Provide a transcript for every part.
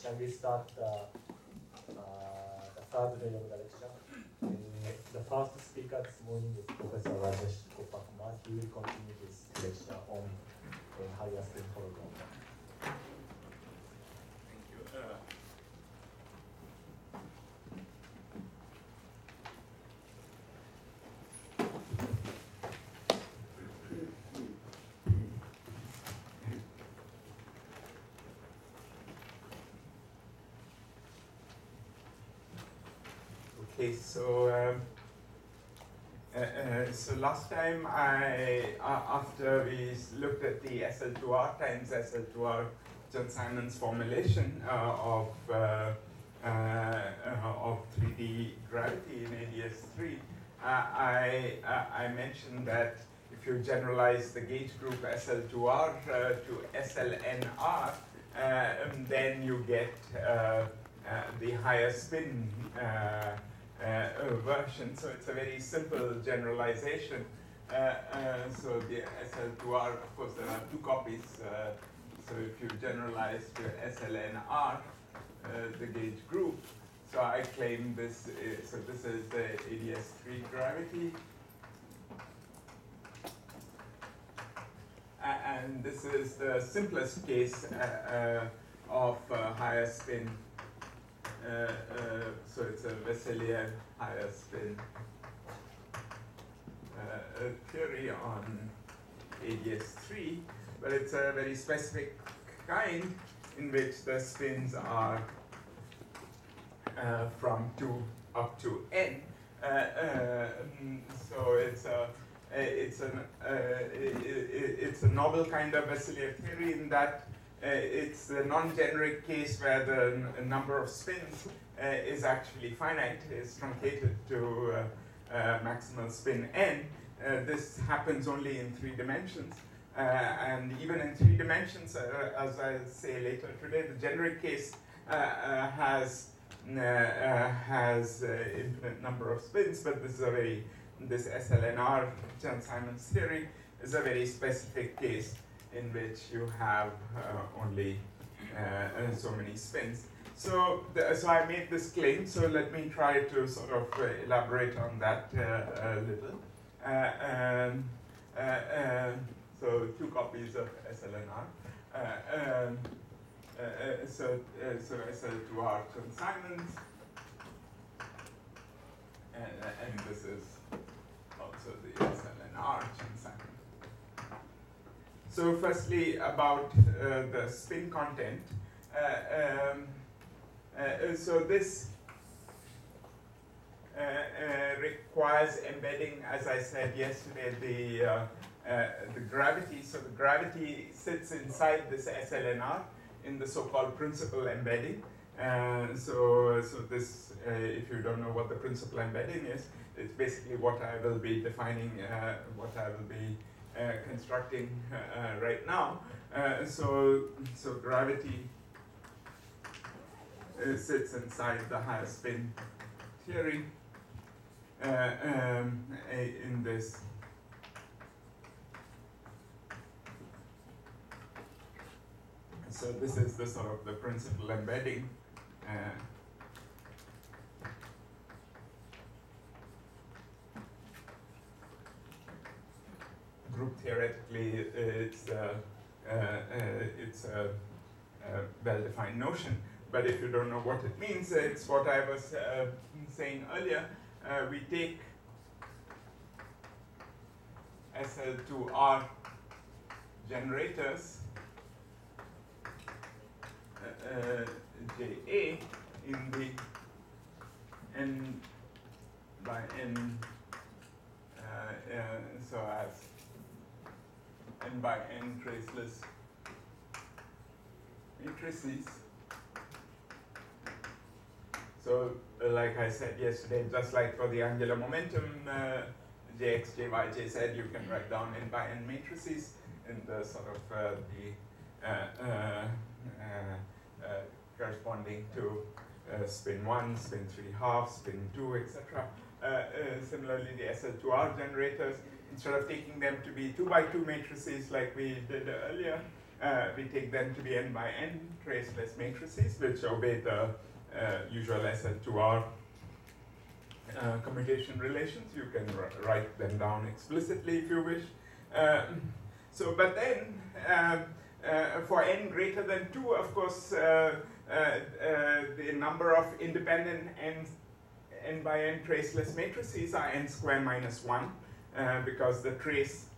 Shall we start the third day of the lecture? The first speaker this morning is Professor Rajesh Gopakumar. He will continue his lecture on higher spin hologram. Thank you. Okay, so last time after we looked at the SL2R times SL2R John-Simons formulation of 3D gravity in ADS3, I mentioned that if you generalize the gauge group SL2R to SLNR, then you get the higher spin version. So it's a very simple generalization. So the SL2R, of course, there are two copies. So if you generalize to SLNR, the gauge group, so I claim this. So this is the ADS3 gravity, and this is the simplest case of higher spin. So it's a Wesselian higher spin theory on ADS3, but it's a very specific kind in which the spins are from 2 up to n. So it's a novel kind of Wesselian theory in that it's the non-generic case where the number of spins is actually finite, is truncated to maximal spin n. This happens only in 3 dimensions. And even in 3 dimensions, as I'll say later today, the generic case has infinite number of spins, but this SLNR John-Simons theory is a very specific case in which you have only so many spins. So I made this claim, so let me try to sort of elaborate on that a little. So 2 copies of SLNR. So SL2R John-Simons, and this is also the SLNR John-Simons. So firstly, about the spin content. So this requires embedding, as I said yesterday, the gravity. So the gravity sits inside this SLNR in the so-called principal embedding. So this, if you don't know what the principal embedding is, it's basically what I will be defining, what I will be constructing right now. So gravity sits inside the higher spin theory in this so this is the sort of the principal embedding. Group theoretically, it's a well-defined notion, but if you don't know what it means, it's what I was saying earlier. We take SL2R generators, JA, in the n by n, so as n by n traceless matrices. So like I said yesterday, just like for the angular momentum, Jx, Jy, Jz, you can write down n by n matrices in the sort of corresponding to spin 1, spin 3 half, spin 2, etc. Similarly, the SL2R generators, instead of taking them to be 2 by 2 matrices like we did earlier, we take them to be n by n traceless matrices which obey the usual SL2R commutation relations. You can write them down explicitly if you wish. But then for n greater than 2, of course, the number of independent n by n traceless matrices are n square minus 1 because the trace,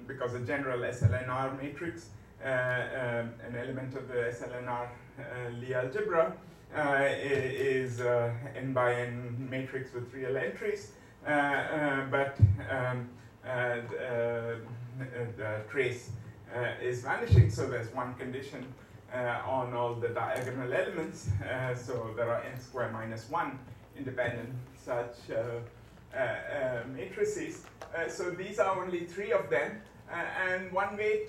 because the general SLNR matrix, an element of the SLNR Lie algebra, is n by n matrix with real entries, but the trace is vanishing, so there's one condition on all the diagonal elements, so there are n square minus 1 independent such matrices. So these are only 3 of them, and one very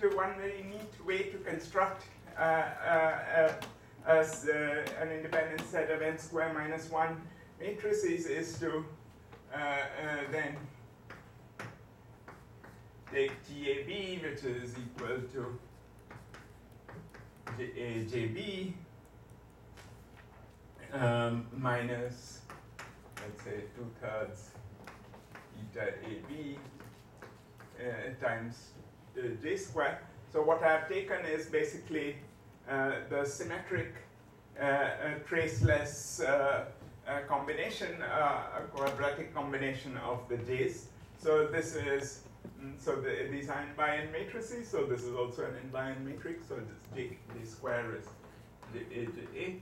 neat way to construct an independent set of n square minus 1 matrices is to then take GAB, which is equal to JB minus, let's say, 2/3 eta AB times J square. So what I've taken is basically the symmetric traceless combination, a quadratic combination of the J's. So this is, these are n by n matrices, so this is also an n by n matrix, so this J square is J.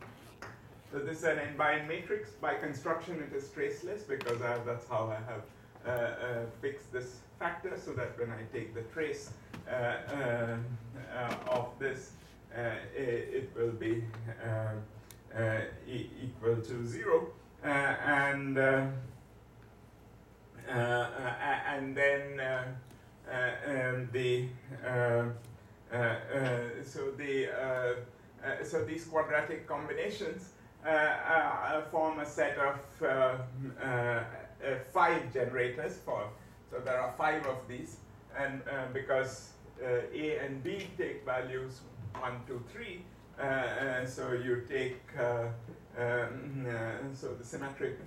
So this is an n by n matrix. By construction it is traceless because that's how I have fixed this factor, so that when I take the trace of this, it will be equal to 0, and then so these quadratic combinations form a set of 5 generators. So there are 5 of these, and because A and B take values 1, 2, 3, so you take so the symmetric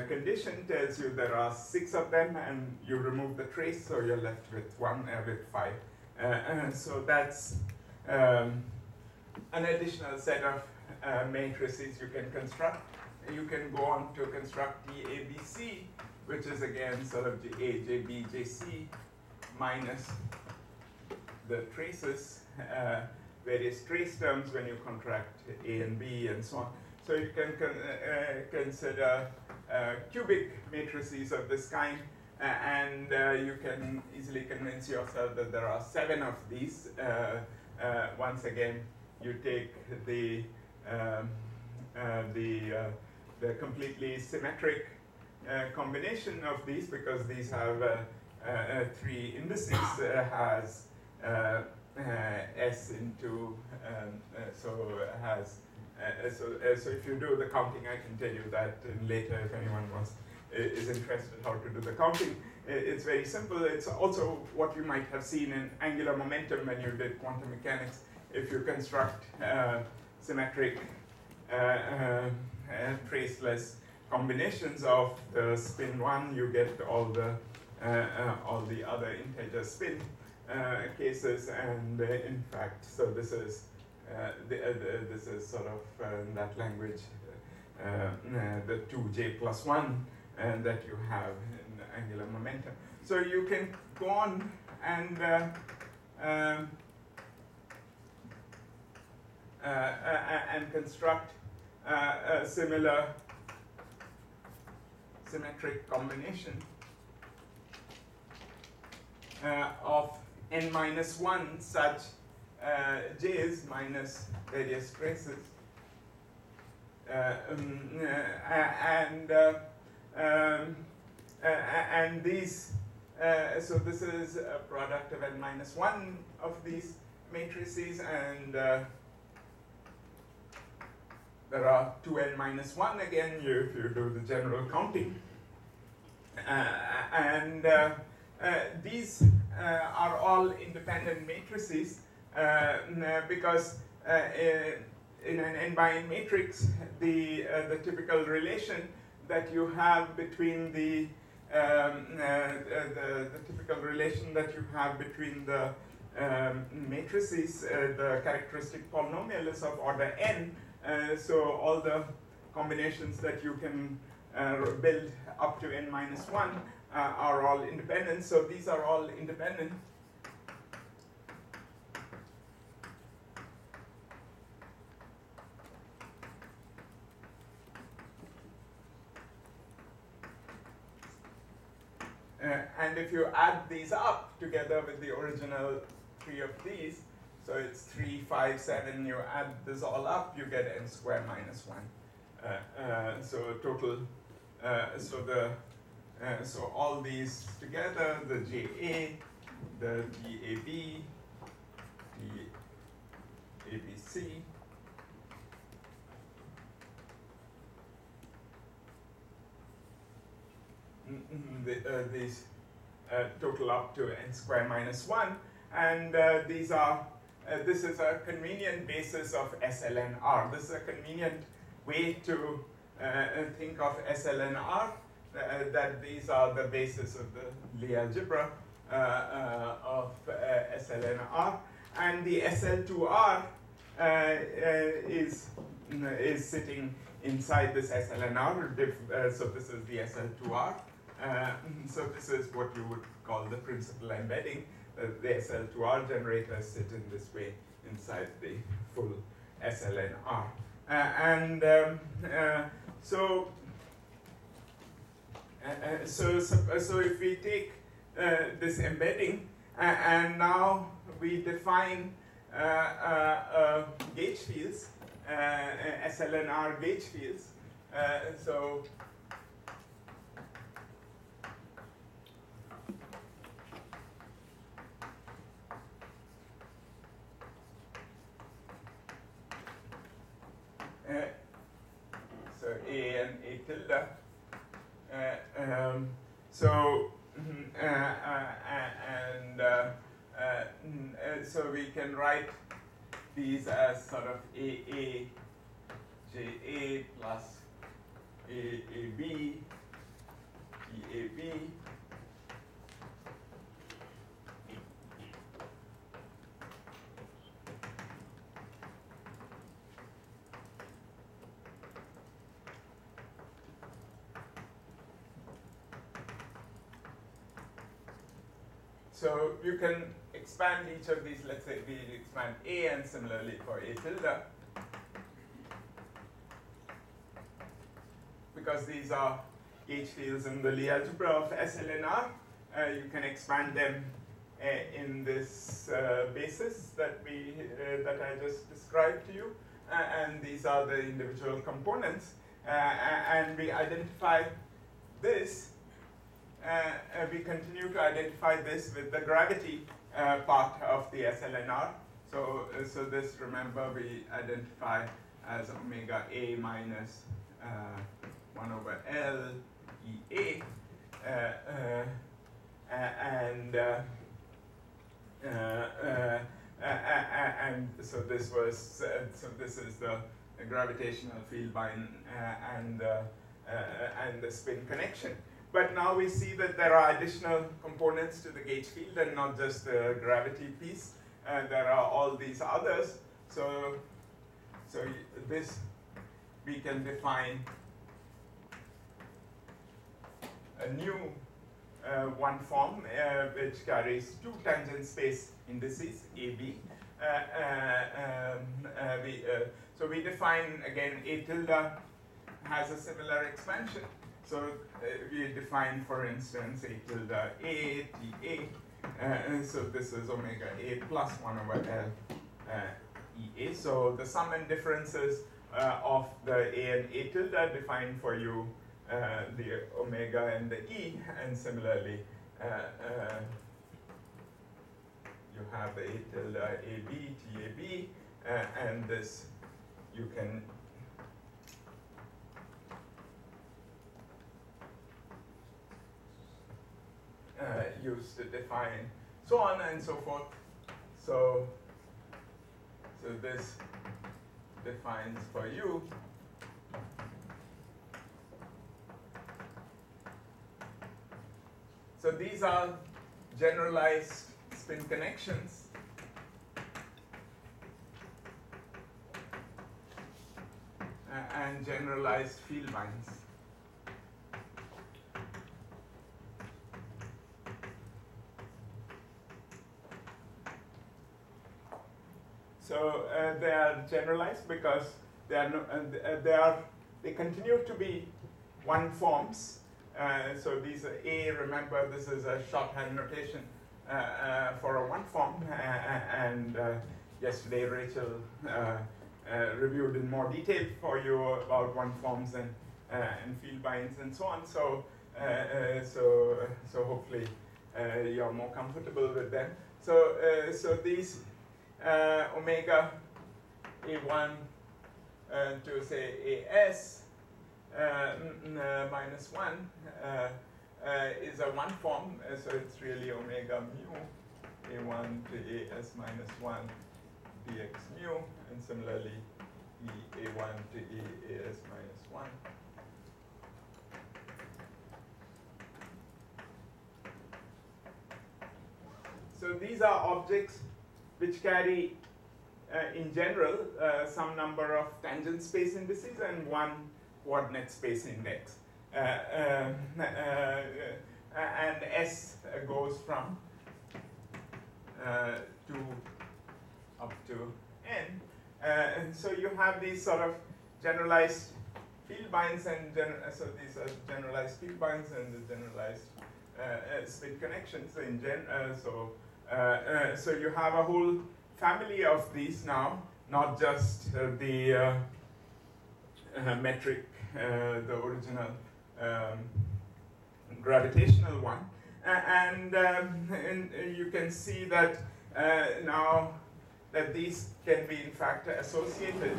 condition tells you there are 6 of them, and you remove the trace, so you're left with 5. So that's an additional set of matrices you can construct. You can go on to construct the ABC, which is again sort of the A, J, B, J, C minus the traces, various trace terms when you contract A and B and so on. So you can consider cubic matrices of this kind, and you can easily convince yourself that there are 7 of these. Once again, you take the completely symmetric combination of these, because these have 3 indices, has S into, so if you do the counting, I can tell you that later if anyone is interested how to do the counting. It's very simple. It's also what you might have seen in angular momentum when you did quantum mechanics. If you construct symmetric traceless combinations of the spin 1, you get all the other integer spin cases, and in fact, so this is sort of in that language the 2j plus 1 that you have in angular momentum. So you can go on and construct a similar symmetric combination of n minus 1 such j's minus various traces, and these, so this is a product of n minus 1 of these matrices, and there are 2n minus 1 again if you do the general counting, and these are all independent matrices because in an n-by-n matrix, the typical relation that you have between the typical relation that you have between the matrices, the characteristic polynomial is of order n. So all the combinations that you can build up to n minus 1 are all independent. So these are all independent. And if you add these up together with the original 3 of these, so it's 3, 5, 7, you add this all up, you get n squared minus 1. So total, so all these together, the JA, the DAB, the ABC, these total up to n squared minus 1, and these are, this is a convenient basis of SLNR. This is a convenient way to think of SLNR, that these are the basis of the Lie algebra of SLNR, and the SL2R is sitting inside this SLNR, so this is the SL2R. So this is what you would call the principal embedding. The SL2R generators sit in this way inside the full SLNR. So if we take this embedding and now we define gauge fields, SLNR gauge fields, so A and A tilde. So we can write these as sort of AA, JA plus AAB, TAB. So you can expand each of these, let's say we expand A and similarly for A tilde. Because these are gauge fields in the Lie algebra of SLNR, you can expand them in this basis that I just described to you. And these are the individual components. And we identify this. We continue to identify this with the gravity part of the SLNR. So this, remember, we identify as omega A minus 1 over L EA. And so this was, so this is the gravitational field by and the spin connection. But now we see that there are additional components to the gauge field and not just the gravity piece. There are all these others. So this, we can define a new one form which carries two tangent space indices, AB. So we define, again, A tilde has a similar expansion. So we define, for instance, A tilde A, TA. So this is omega A plus 1 over L EA. So the sum and differences of the A and A tilde define for you the omega and the E, and similarly you have the A tilde AB, TAB, and this you can use to define. so on and so forth. So this defines for you so these are generalized spin connections and generalized field lines. So they are generalized because they are they continue to be one forms. So these are A. Remember, this is a shorthand notation for a one form. And yesterday, Rachel reviewed in more detail for you about one forms and field binds and so on. So so hopefully you're more comfortable with them. So these omega A1 to say AS minus 1 is a one form, so it's really omega mu A1 to AS minus 1 dx mu, and similarly A1 to AS minus 1. So these are objects which carry, in general, some number of tangent space indices and one coordinate space index. And S goes from 2 up to n. And so you have these sort of generalized field binds, and so these are generalized field binds and the generalized spin connections in so you have a whole family of these now, not just the metric, the original gravitational one. And you can see that now that these can be in fact associated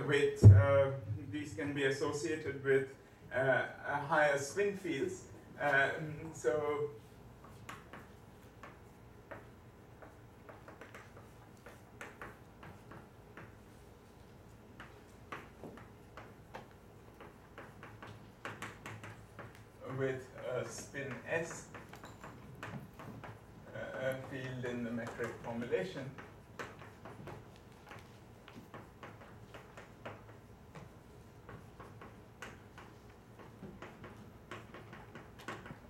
with these can be associated with higher spin fields. So with spin S field in the metric formulation.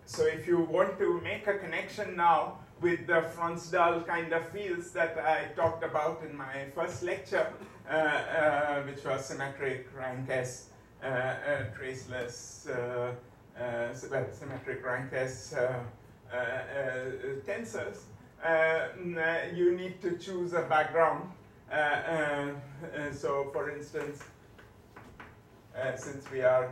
So if you want to make a connection now with the Fronsdal kind of fields that I talked about in my first lecture, which was symmetric rank S, traceless, symmetric rank S tensors, you need to choose a background. So for instance, since we are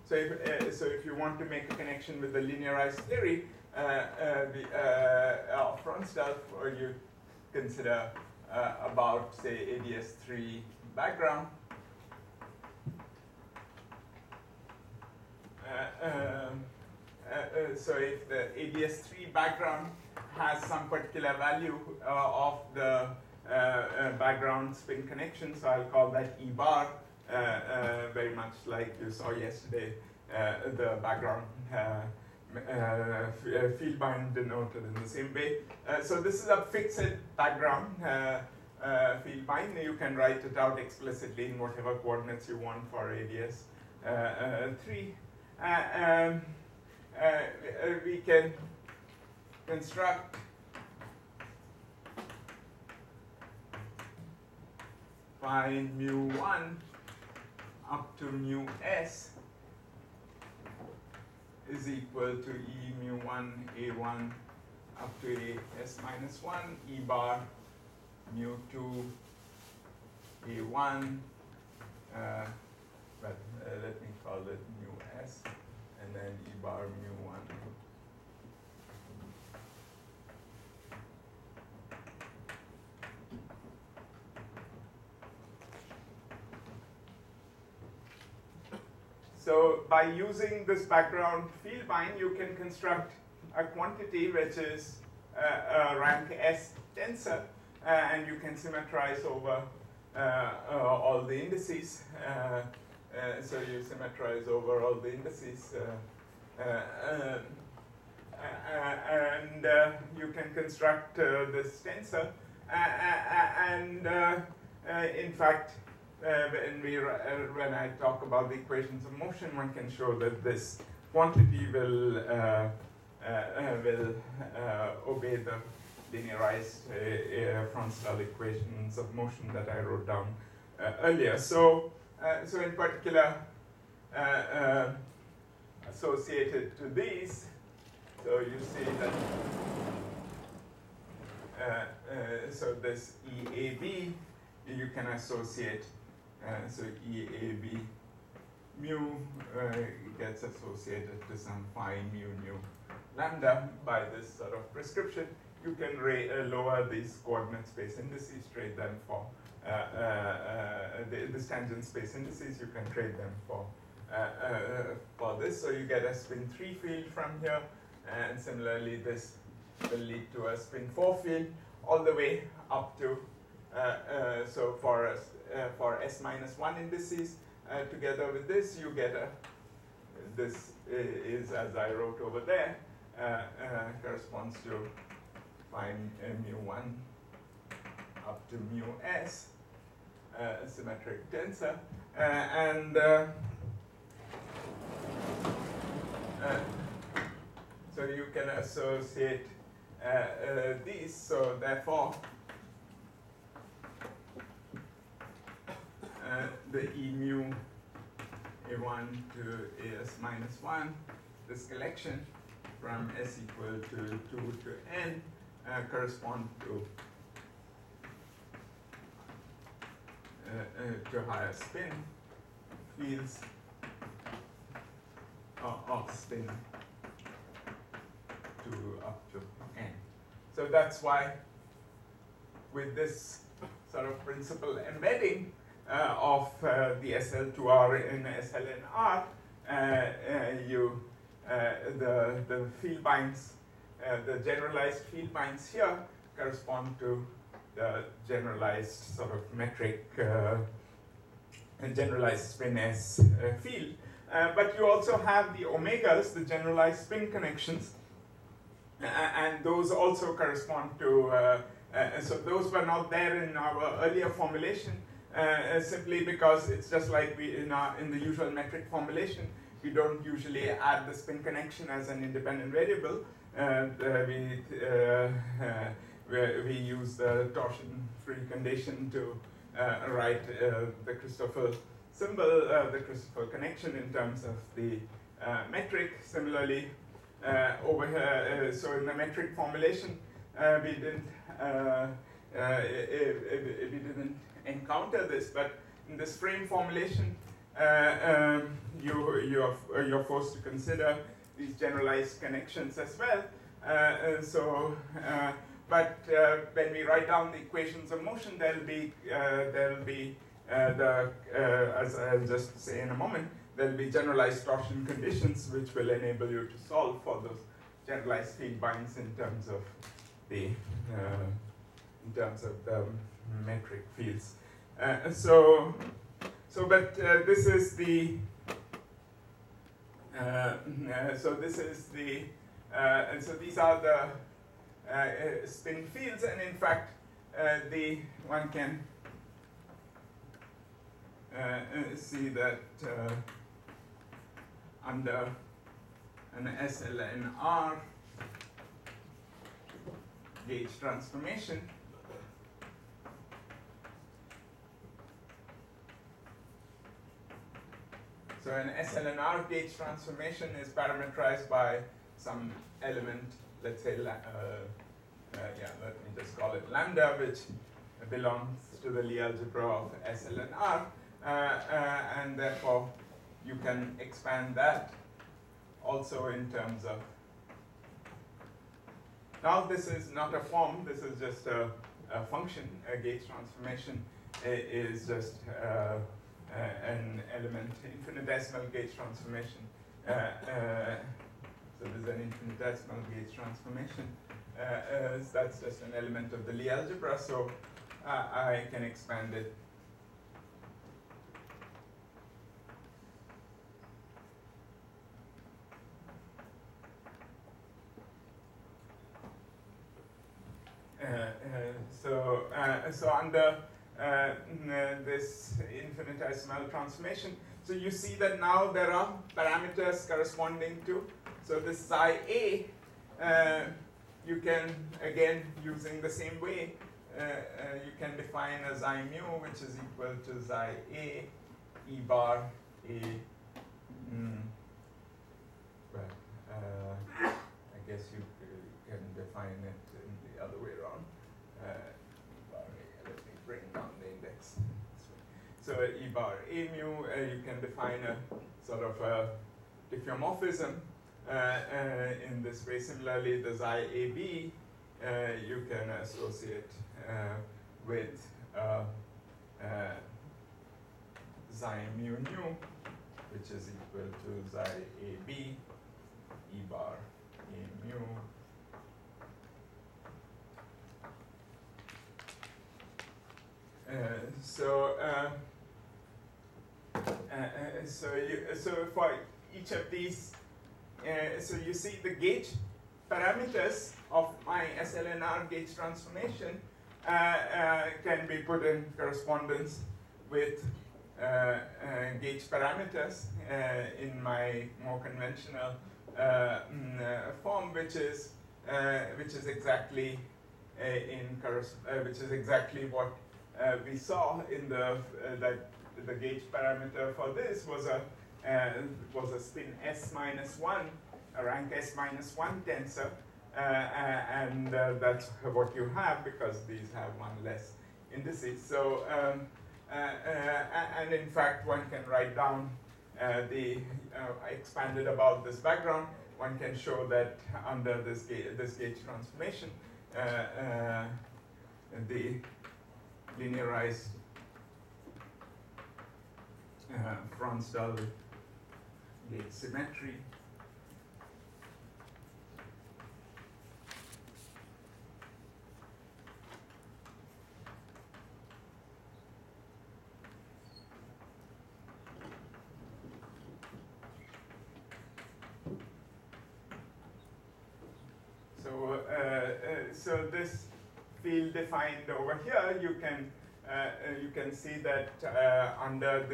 so if you want to make a connection with the linearized theory of Fronsdal, or you consider about, say, ADS3 background. So if the ADS3 background has some particular value of the background spin connection, so I'll call that E bar, very much like you saw yesterday, the background field bind denoted in the same way. So this is a fixed background field bind. You can write it out explicitly in whatever coordinates you want for ADS 3. We can construct phi mu1 up to mu s is equal to E mu1 A1 up to A s minus 1 E bar mu2 A1, but let me call it mu s, and then E bar mu1. So by using this background field bind, you can construct a quantity which is a rank S tensor, and you can symmetrize over all the indices. So you symmetrize over all the indices, and you can construct this tensor. And in fact, when I talk about the equations of motion, one can show that this quantity will obey the linearized Franz-Stahl equations of motion that I wrote down earlier. So in particular, associated to these, so you see that so this EAB, you can associate, so EAB mu gets associated to some phi mu nu lambda by this sort of prescription. You can lower these coordinate space indices, trade them for the tangent space indices, you can trade them for this. So you get a spin 3 field from here, and similarly this will lead to a spin 4 field all the way up to, so for S minus 1 indices, together with this you get this is, as I wrote over there, corresponds to phi mu1 up to mu s, symmetric tensor, and so you can associate these. So therefore, the E mu A1 to AS minus 1, this collection from S equal to 2 to N correspond to higher spin fields of spin 2 up to N. So that's why with this sort of principal embedding of the SL2R in SLNR, the field binds, the generalized field binds here correspond to the generalized sort of metric generalized spin S field. But you also have the omegas, the generalized spin connections, and those also correspond to, so those were not there in our earlier formulation, simply because it's just like in the usual metric formulation, we don't usually add the spin connection as an independent variable. We use the torsion-free condition to write the Christoffel symbol, the Christoffel connection in terms of the metric. Similarly, over here, so in the metric formulation, we didn't encounter this, but in this frame formulation, you're forced to consider these generalized connections as well. But when we write down the equations of motion, there'll be as I'll just say in a moment, there'll be generalized torsion conditions which will enable you to solve for those generalized field binds in terms of the metric fields. But this is the and so these are the spin fields, and in fact, one can see that under an SLNR gauge transformation, so an SLNR gauge transformation is parameterized by some element, let's say, let me just call it lambda, which belongs to the Lie algebra of SLNR, and therefore you can expand that also in terms of, now this is not a form, this is just a function. A gauge transformation is just an element, infinitesimal gauge transformation. So there's an infinitesimal gauge transformation. That's just an element of the Lie algebra, so I can expand it. So under this infinitesimal transformation, so you see that now there are parameters corresponding to, so this psi a, you can, again, using the same way, you can define a xi mu, which is equal to xi a, e bar a, well, I guess you can define it in the other way around. Let me bring down the index. So e bar a mu, you can define a sort of a diffeomorphism in this way. Similarly, the xi ab, you can associate with xi mu nu, which is equal to xi ab e bar a mu. So for each of these, so you see the gauge parameters of my SLNR gauge transformation can be put in correspondence with gauge parameters in my more conventional form, which is exactly what we saw in that the gauge parameter for this was a spin S minus 1, a rank S minus 1 tensor, and that's what you have because these have one less indices. So, and in fact, one can write down expanded about this background. One can show that under this gauge transformation, the linearized Frans-Dahl gauge symmetry so this field defined over here, you can see that under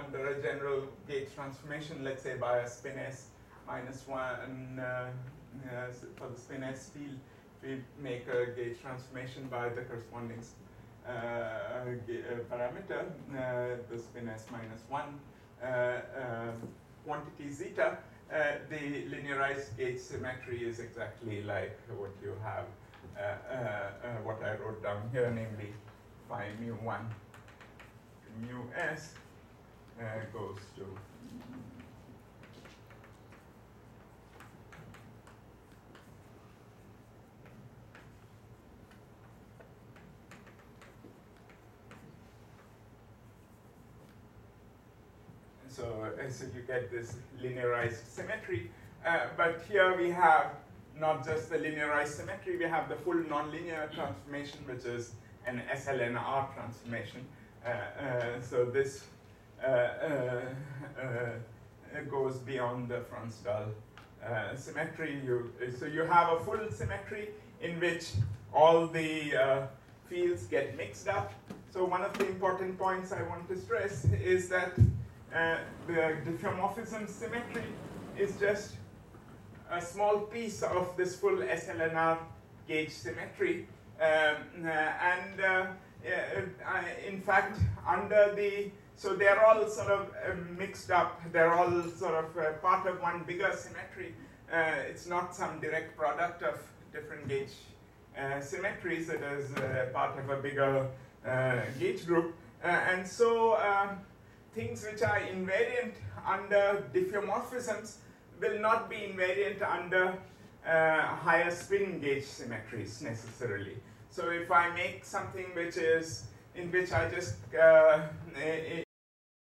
a general gauge transformation, let's say by a spin S minus 1, for the spin S field, we make a gauge transformation by the corresponding parameter, the spin S minus 1 quantity zeta. The linearized gauge symmetry is exactly like what you have, what I wrote down here, namely phi mu 1 mu s goes to so you get this linearized symmetry, but here we have not just the linearized symmetry, we have the full nonlinear transformation, which is an SLNR transformation. So this goes beyond the Frans-Dahl symmetry. So you have a full symmetry in which all the fields get mixed up. So one of the important points I want to stress is that the diffeomorphism symmetry is just a small piece of this full SLNR gauge symmetry. In fact, so they're all sort of mixed up, they're all sort of part of one bigger symmetry. It's not some direct product of different gauge symmetries, it is part of a bigger gauge group. And so things which are invariant under diffeomorphisms will not be invariant under higher spin gauge symmetries necessarily. So if I make something which is in which I just